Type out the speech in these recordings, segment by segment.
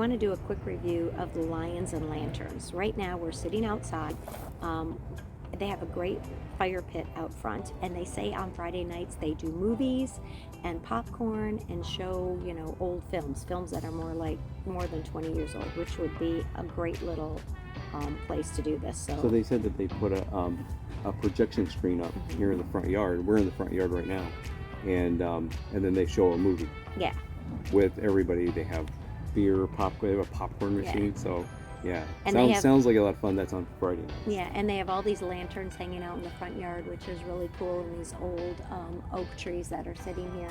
want to do a quick review of the Lions and Lanterns. Right now we're sitting outside. They have a great fire pit out front, and they say on Friday nights they do movies and popcorn and show, old films that are more than 20 years old, which would be a great little place to do this. So they said that they put a projection screen up here in the front yard. We're in the front yard right now, and then they show a movie. Yeah. With everybody, they have beer, popcorn. They have a popcorn machine. Yeah. So yeah, and sounds like a lot of fun. That's on Friday night. Yeah, and they have all these lanterns hanging out in the front yard, which is really cool, and these old oak trees that are sitting here.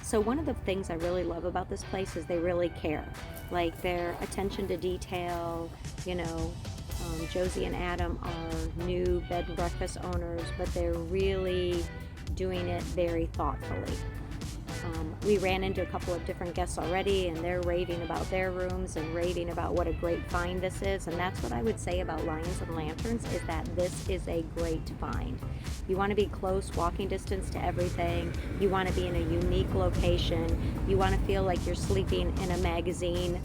So one of the things I really love about this place is they really care, like their attention to detail. Josie and Adam are new bed and breakfast owners, but they're really doing it very thoughtfully. We ran into a couple of different guests already, and they're raving about their rooms and raving about what a great find this is. And that's what I would say about Lions and Lanterns, is that this is a great find. You want to be close, walking distance to everything. You want to be in a unique location. You want to feel like you're sleeping in a magazine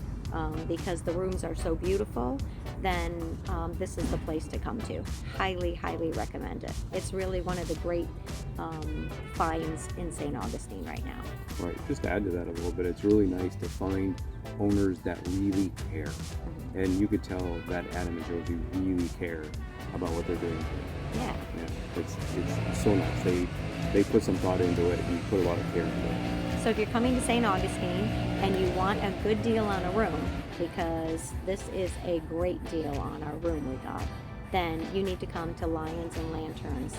because the rooms are so beautiful. Then this is the place to come to. Highly, highly recommend it. It's really one of the great finds in St. Augustine right now. Right, just to add to that a little bit, it's really nice to find owners that really care. Mm-hmm. And you could tell that Adam and Josie really care about what they're doing here. Yeah. It's so nice. They put some thought into it and put a lot of care into it. So if you're coming to St. Augustine and you want a good deal on a room, because this is a great deal on our room we got, then you need to come to Lions and Lanterns.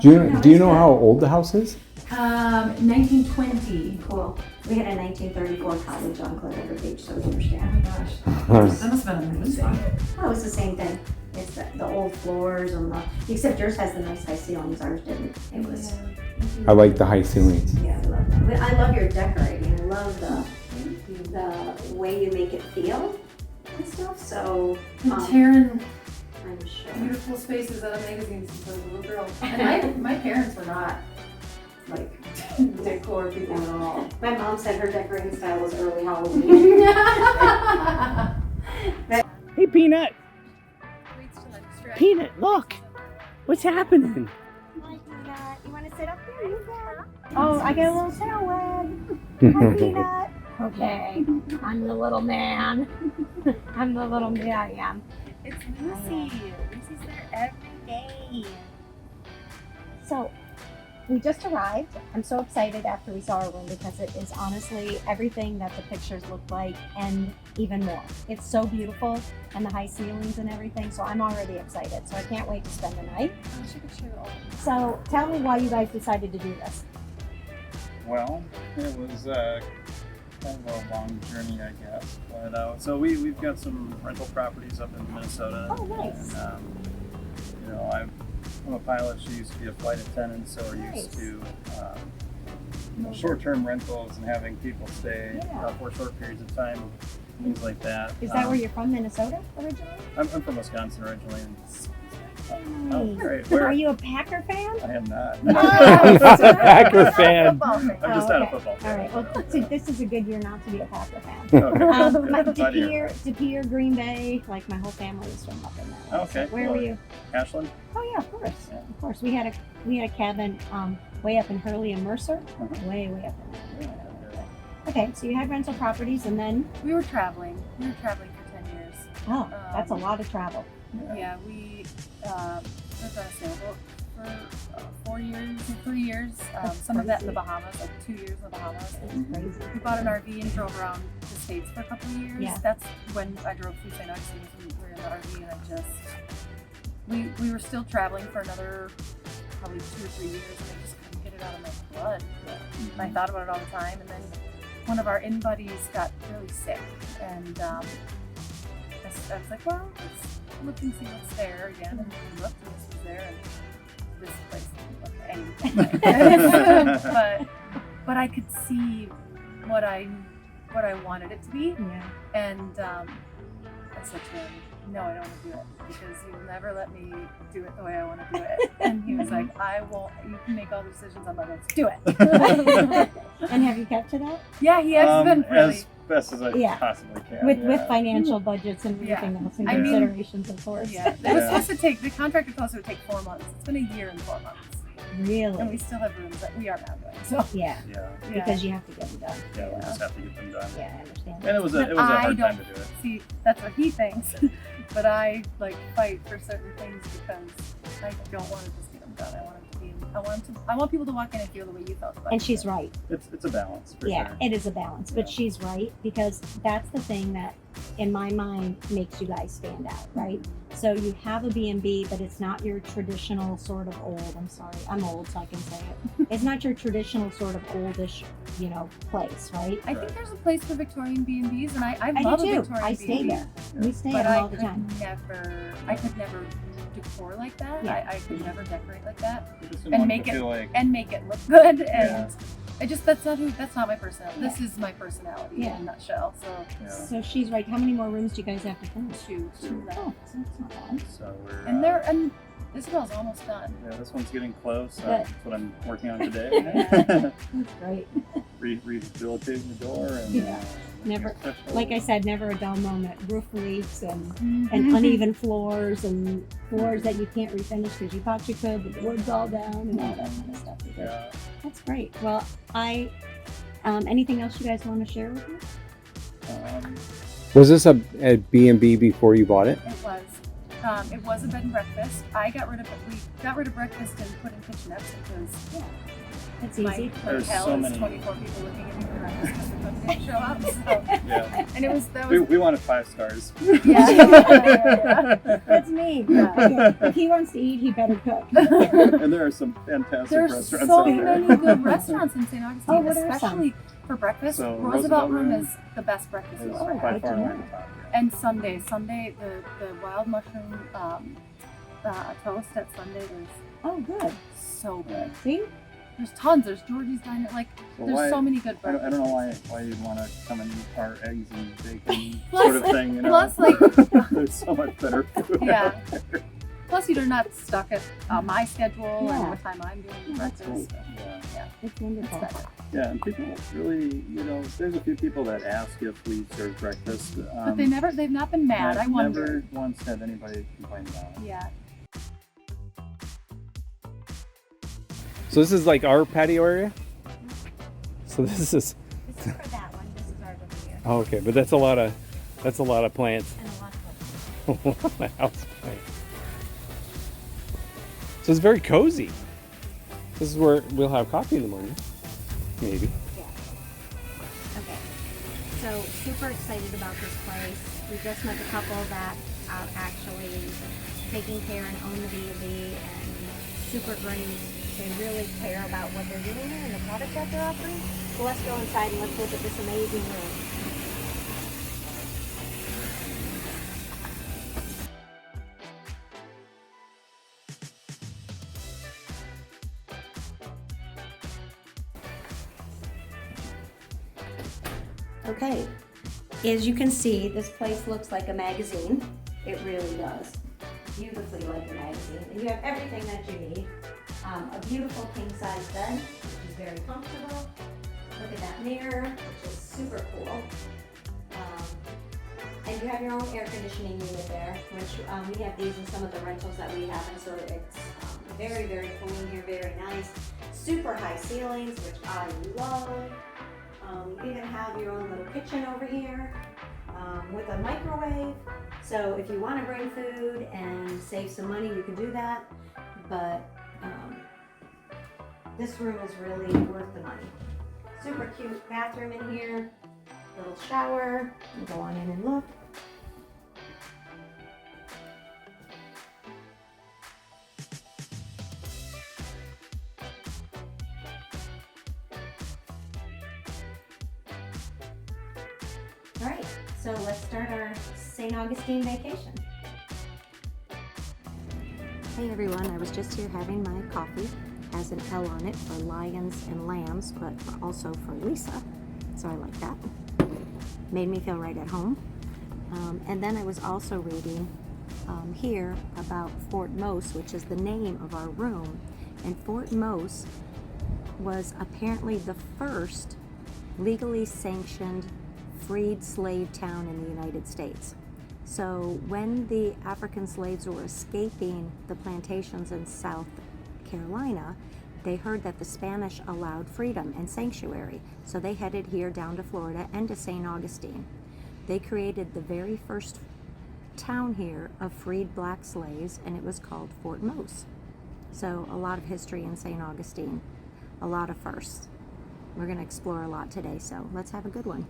Do you know how old the house is? 1920. Cool. We had a 1934 cottage on Clear Beach, so we understand. Oh my gosh. That must have been amazing. Oh, it's the same thing. It's the old floors and except yours has the nice high ceilings. Ours didn't. It was. Yeah. I like the high ceilings. Yeah, I love that. I love your decorating. I love the way you make it feel and stuff. So Taryn, I'm sure. beautiful spaces out of magazines since I was a little girl. And my parents were not like decor people at all. My mom said her decorating style was early Halloween. Hey, Peanut! Peanut, look! What's happening? Hi, Peanut. You want to sit up there? You can. Oh, I got a little tail wag. Hi, Peanut. Okay, I'm the little man. I'm the little man. I am. It's Lucy. Lucy's there every day. So, we just arrived. I'm so excited after we saw our room because it is honestly everything that the pictures look like and even more. It's so beautiful and the high ceilings and everything, so I'm already excited. So I can't wait to spend the night. So tell me why you guys decided to do this. Well, it was kind of a long journey, I guess. But so we've got some rental properties up in Minnesota. Oh, nice. And, I'm a pilot. She used to be a flight attendant, so we're used to short-term rentals and having people stay for short periods of time, things like that. Is that where you're from, Minnesota originally? I'm from Wisconsin originally. Nice. Oh, great. Where? Are you a Packer fan? I am not. a Packer fan. I'm just not a football fan. All right. Well, this is a good year not to be a Packer fan. Okay. Like De Pere, Green Bay. Like my whole family is from up in that. Okay. So where were you? Ashland. Oh yeah, of course. Yeah. Of course. We had a cabin way up in Hurley and Mercer. Uh-huh. Way up in there. Okay, so you had rental properties, and then We were traveling for 10 years. oh, that's a lot of travel. Yeah, we lived on a sailboat for 3 years. Some of that in the Bahamas, like 2 years in the Bahamas. Crazy. We bought an RV and drove around the States for a couple of years. Yeah. That's when I drove through St. Augustine, and we were in the RV, and we were still traveling for another probably 2 or 3 years, and I just couldn't get it out of my blood. And I thought about it all the time, and then one of our inn buddies got really sick, and I was like, well, let's look and see what's there again. And we looked, and this was there, and this place didn't look anything. but I could see what I wanted it to be. Yeah. And I said to him, no, I don't want to do it because you'll never let me do it the way I want to do it. And he was like, I won't, you can make all the decisions. I'm like, let's do it. And have you kept to that? Yeah, he has been really. As best as I Yeah. possibly can. With financial budgets and Yeah. everything else and I mean- considerations, of course. Yeah, it was supposed to take, the contract was supposed to take 4 months. It's been a year and 4 months. And we Really? still have rooms that we are now doing. So, Yeah, Yeah, because you have to get them done. yeah, we just have to get them done. Yeah, I understand. And it was a But hard I time don't to do it. see, that's what he thinks. But I like fight for certain things because I don't want to just get them done. I want them to be, I want people to walk in and feel the way you felt about And it. she's right. It's a balance for Yeah, sure. it is a balance, but Yeah. she's right because that's the thing that, in my mind, makes you guys stand out, right? So you have a B&B, but it's not your traditional sort of old. I'm sorry, I'm old, so I can say it. It's not your traditional sort of oldish, place, right? I think there's a place for Victorian B&Bs, and I I love do a too. Victorian I stay B&B. there. We stay But at them I all the time. could never decor like that. Yeah. I could never decorate like that I just didn't and want make to it- feel like and make it look good. And Yeah. I just that's not my personality. Yeah. This is my personality Yeah. in a nutshell. So yeah. So she's right. How many more rooms do you guys have to finish? two left. Oh, so it's not bad. So we're And Isabel's almost done. yeah, this one's getting close. Good. That's what I'm working on today. That's great. Rehabilitating the door and Yeah. Never- special. Like I said, never a dull moment. Roof leaks and Mm-hmm. uneven floors and floors that you can't refinish because you thought you could, but the wood's all down and all that kind of stuff. Yeah. That's great. Well, anything else you guys want to share with me? Was this a B&B before you bought it? It was. It was a bed and breakfast. We got rid of breakfast and put in kitchenettes because It's my easy. There's hotel so is many. 24 people looking at me for breakfast because the cook didn't show up. So, Yeah. and that was We wanted 5 stars. yeah. That's me. Yeah. If he wants to eat, he better cook. And there are some fantastic There's restaurants so out there. many good restaurants in St. Augustine, Oh, what are some? especially for breakfast. So, Roosevelt Roosevelt Room Room is the best breakfast Is you'll Oh, ever by have. far good to on know. top. And Sunday, the wild mushroom toast at Sunday is Oh, good. so good. See? There's tons. There's Georgie's Diner. Like, Well, there's why- so many good I breakfasts. don't know why you'd want to come and eat our eggs and bacon Plus- sort of thing. You know, plus, like- there's so much better food. Yeah. Plus, you're not stuck at my schedule Yeah. and what time I'm doing Yeah, that's breakfast. Yeah. It's It's wonderful. better. Yeah, and people really, there's a few people that ask if we serve breakfast. But they've not been mad. I I've wonder. never once had anybody complain about it. Yeah. So this is like our patio area? So this is This is for that one. This is ours over here. oh, okay, but that's a lot of plants. And a lot of House plants. So it's very cozy. This is where we'll have coffee in the morning. Maybe. Okay. So super excited about this place. We just met a couple that are actually taking care and own the B&B and super green. They really care about what they're doing here and the product that they're offering. So let's go inside and let's look at this amazing room. Okay, as you can see, this place looks like a magazine. It really does. Beautifully like a magazine. And you have everything that you need. A beautiful king-size bed, which is very comfortable. Look at that mirror, which is super cool. And you have your own air conditioning unit there, which we have these in some of the rentals that we have, and so it's very, very cool in here, very nice. Super high ceilings, which I love. You even have your own little kitchen over here with a microwave. So if you want to bring food and save some money, you can do that. But this room is really worth the money. Super cute bathroom in here, little shower. We'll go on in and look. All right, so let's start our St. Augustine vacation. Hey everyone, I was just here having my coffee. Has an L on it for lions and lambs, but also for Lisa, so I like that. Made me feel right at home. And then I was also reading here about Fort Mose, which is the name of our room. And Fort Mose was apparently the first legally sanctioned freed slave town in the United States. So when the African slaves were escaping the plantations in South Carolina, they heard that the Spanish allowed freedom and sanctuary. So they headed here down to Florida and to St. Augustine. They created the very first town here of freed black slaves, and it was called Fort Mose. So a lot of history in St. Augustine, a lot of firsts. We're going to explore a lot today, so let's have a good one.